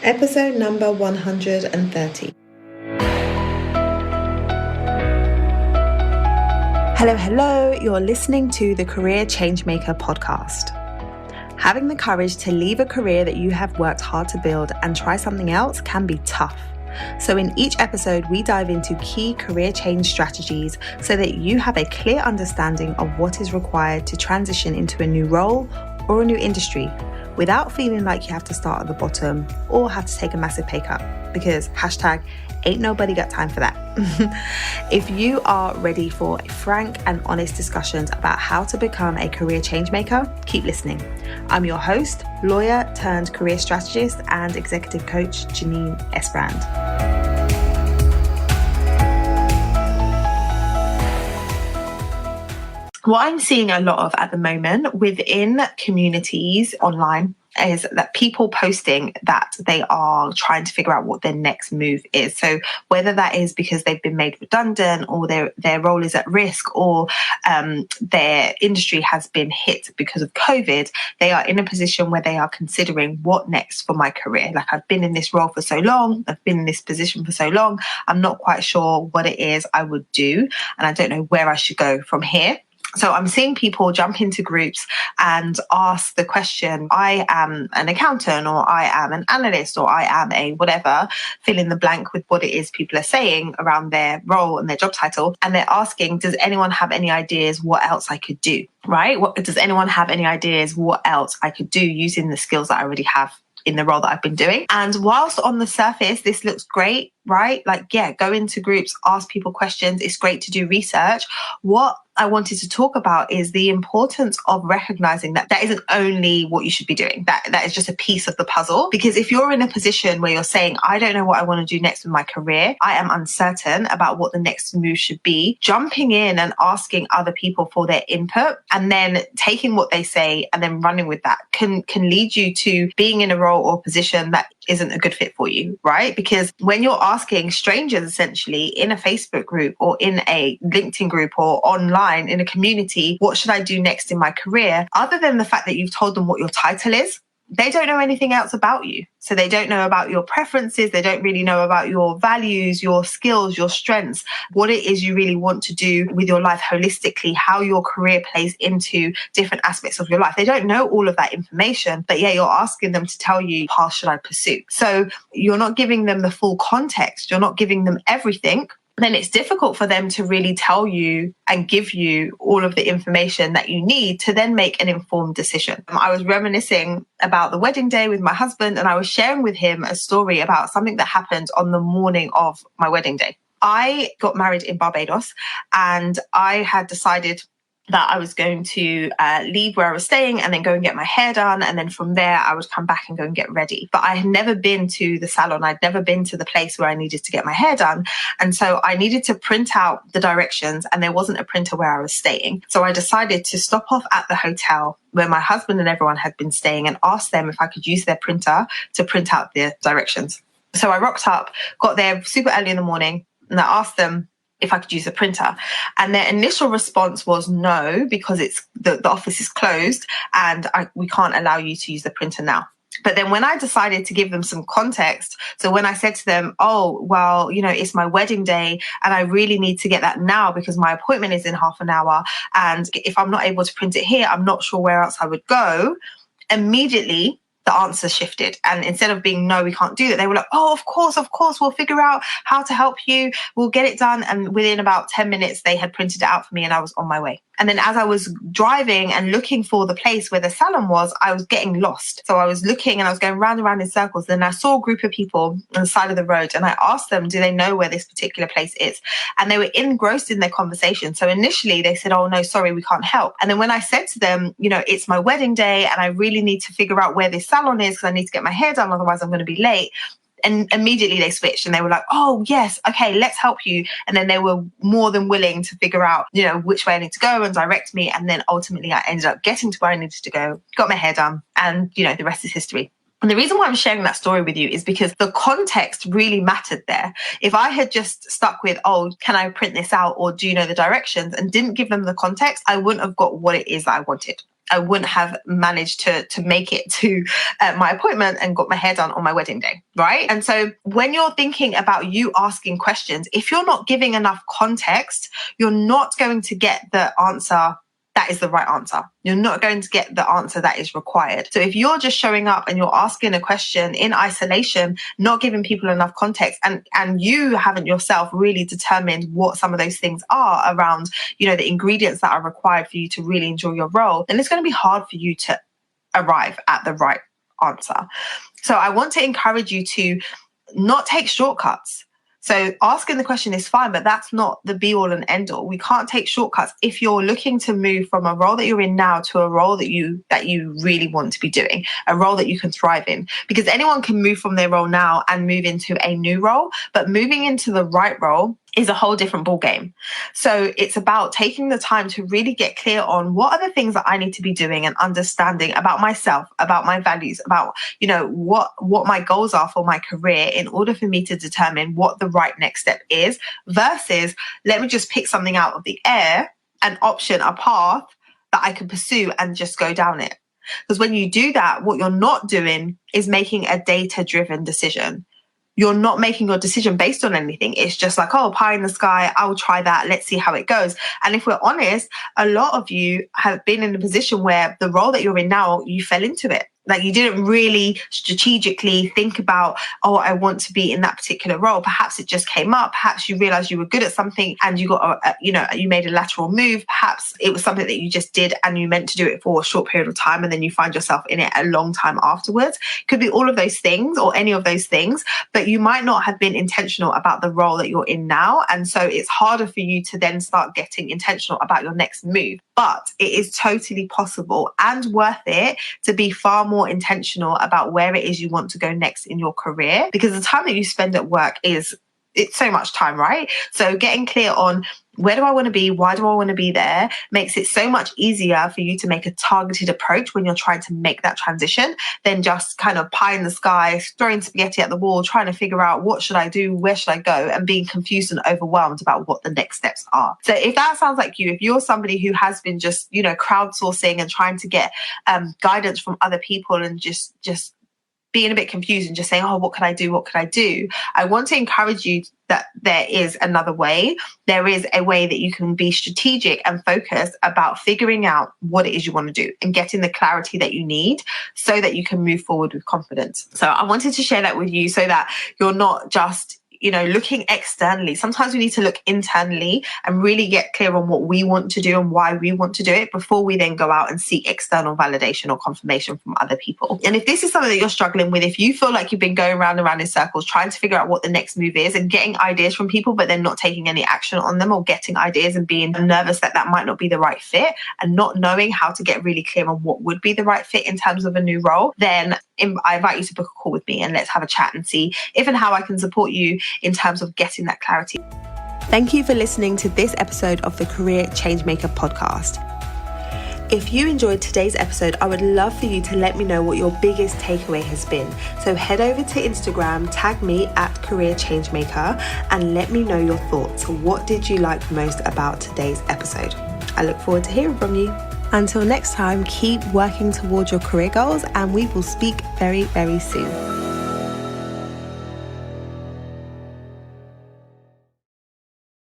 Episode number 130. Hello, you're listening to the Career Changemaker podcast. Having the courage to leave a career that you have worked hard to build and try something else can be tough. So in each episode, we dive into key career change strategies so that you have a clear understanding of what is required to transition into a new role or a new industry without feeling like you have to start at the bottom or have to take a massive pay cut, because ain't nobody got time for that. If you are ready for frank and honest discussions about how to become a career change maker, keep listening. I'm your host, lawyer turned career strategist and executive coach, Janine Esbrand. What I'm seeing a lot of at the moment within communities online is that people posting that they are trying to figure out what their next move is. So whether that is because they've been made redundant or their role is at risk or their industry has been hit because of COVID, they are in a position where they are considering what next for my career. Like, I've been in this role for so long, I've been in this position for so long, I'm not quite sure what it is I would do, and I don't know where I should go from here. So I'm seeing people jump into groups and ask the question, I am an accountant, or I am an analyst, or I am a whatever, fill in the blank with what it is people are saying around their role and their job title. And they're asking, does anyone have any ideas what else I could do, right? Does anyone have any ideas what else I could do using the skills that I already have in the role that I've been doing? And whilst on the surface, this looks great, right? Like, yeah, go into groups, ask people questions. It's great to do research. What I wanted to talk about is the importance of recognizing that that isn't only what you should be doing. That is just a piece of the puzzle. Because if you're in a position where you're saying, I don't know what I want to do next with my career, I am uncertain about what the next move should be, jumping in and asking other people for their input and then taking what they say and then running with that can lead you to being in a role or position that isn't a good fit for you, right? Because when you're asking strangers essentially in a Facebook group or in a LinkedIn group or online in a community, what should I do next in my career? Other than the fact that you've told them what your title is, they don't know anything else about you. So they don't know about your preferences. They don't really know about your values, your skills, your strengths, what it is you really want to do with your life holistically, how your career plays into different aspects of your life. They don't know all of that information, but yeah, you're asking them to tell you, path should I pursue? So you're not giving them the full context. You're not giving them everything. Then it's difficult for them to really tell you and give you all of the information that you need to then make an informed decision. I was reminiscing about the wedding day with my husband, and I was sharing with him a story about something that happened on the morning of my wedding day. I got married in Barbados, and I had decided that I was going to leave where I was staying and then go and get my hair done. And then from there, I would come back and go and get ready. But I had never been to the salon. I'd never been to the place where I needed to get my hair done. And so I needed to print out the directions, and there wasn't a printer where I was staying. So I decided to stop off at the hotel where my husband and everyone had been staying and ask them if I could use their printer to print out the directions. So I rocked up, got there super early in the morning, and I asked them if I could use a printer. And their initial response was no, because the office is closed and we can't allow you to use the printer now. But then when I decided to give them some context, so when I said to them, oh, well, it's my wedding day and I really need to get that now because my appointment is in half an hour. And if I'm not able to print it here, I'm not sure where else I would go. Immediately, the answer shifted. And instead of being, no, we can't do that, they were like, oh, of course, we'll figure out how to help you. We'll get it done. And within about 10 minutes, they had printed it out for me and I was on my way. And then as I was driving and looking for the place where the salon was, I was getting lost. So I was looking and I was going round and round in circles. Then I saw a group of people on the side of the road and I asked them, do they know where this particular place is? And they were engrossed in their conversation. So initially they said, oh no, sorry, we can't help. And then when I said to them, it's my wedding day and I really need to figure out where this salon is because I need to get my hair done, otherwise I'm going to be late. And immediately they switched and they were like, oh, yes, okay, let's help you. And then they were more than willing to figure out, which way I need to go and direct me. And then ultimately I ended up getting to where I needed to go, got my hair done, and, the rest is history. And the reason why I'm sharing that story with you is because the context really mattered there. If I had just stuck with, oh, can I print this out or do you know the directions, and didn't give them the context, I wouldn't have got what it is that I wanted. I wouldn't have managed to make it to my appointment and got my hair done on my wedding day, right? And so when you're thinking about you asking questions, if you're not giving enough context, you're not going to get the answer that is the right answer. You're not going to get the answer that is required. So if you're just showing up and you're asking a question in isolation, not giving people enough context, and you haven't yourself really determined what some of those things are around, the ingredients that are required for you to really enjoy your role, then it's going to be hard for you to arrive at the right answer. So I want to encourage you to not take shortcuts. So asking the question is fine, but that's not the be all and end all. We can't take shortcuts if you're looking to move from a role that you're in now to a role that you really want to be doing, a role that you can thrive in. Because anyone can move from their role now and move into a new role, but moving into the right role is a whole different ball game. So it's about taking the time to really get clear on what are the things that I need to be doing and understanding about myself, about my values, about, what my goals are for my career in order for me to determine what the right next step is versus let me just pick something out of the air, an option, a path that I can pursue and just go down it. Because when you do that, what you're not doing is making a data-driven decision. You're not making your decision based on anything. It's just like, oh, pie in the sky, I'll try that. Let's see how it goes. And if we're honest, a lot of you have been in a position where the role that you're in now, you fell into it. Like you didn't really strategically think about, oh, I want to be in that particular role. Perhaps it just came up. Perhaps you realized you were good at something and you got, you made a lateral move. Perhaps it was something that you just did and you meant to do it for a short period of time and then you find yourself in it a long time afterwards. Could be all of those things or any of those things, but you might not have been intentional about the role that you're in now. And so it's harder for you to then start getting intentional about your next move. But it is totally possible and worth it to be far more intentional about where it is you want to go next in your career, because the time that you spend at work it's so much time, right? So getting clear on where do I want to be? Why do I want to be there? Makes it so much easier for you to make a targeted approach when you're trying to make that transition than just kind of pie in the sky, throwing spaghetti at the wall, trying to figure out what should I do? Where should I go? And being confused and overwhelmed about what the next steps are. So if that sounds like you, if you're somebody who has been just, crowdsourcing and trying to get guidance from other people and just being a bit confused and just saying, oh, what could I do? What could I do? I want to encourage you that there is another way. There is a way that you can be strategic and focused about figuring out what it is you want to do and getting the clarity that you need so that you can move forward with confidence. So I wanted to share that with you so that you're not just looking externally. Sometimes we need to look internally and really get clear on what we want to do and why we want to do it before we then go out and seek external validation or confirmation from other people. And if this is something that you're struggling with, if you feel like you've been going round and round in circles trying to figure out what the next move is and getting ideas from people, but then not taking any action on them, or getting ideas and being nervous that might not be the right fit and not knowing how to get really clear on what would be the right fit in terms of a new role, then I invite you to book a call with me and let's have a chat and see if and how I can support you in terms of getting that clarity. Thank you for listening to this episode of the Career Changemaker podcast. If you enjoyed today's episode, I would love for you to let me know what your biggest takeaway has been. So head over to Instagram, tag me at Career Changemaker, and let me know your thoughts. What did you like most about today's episode? I look forward to hearing from you. Until next time, keep working towards your career goals, and we will speak very, very soon.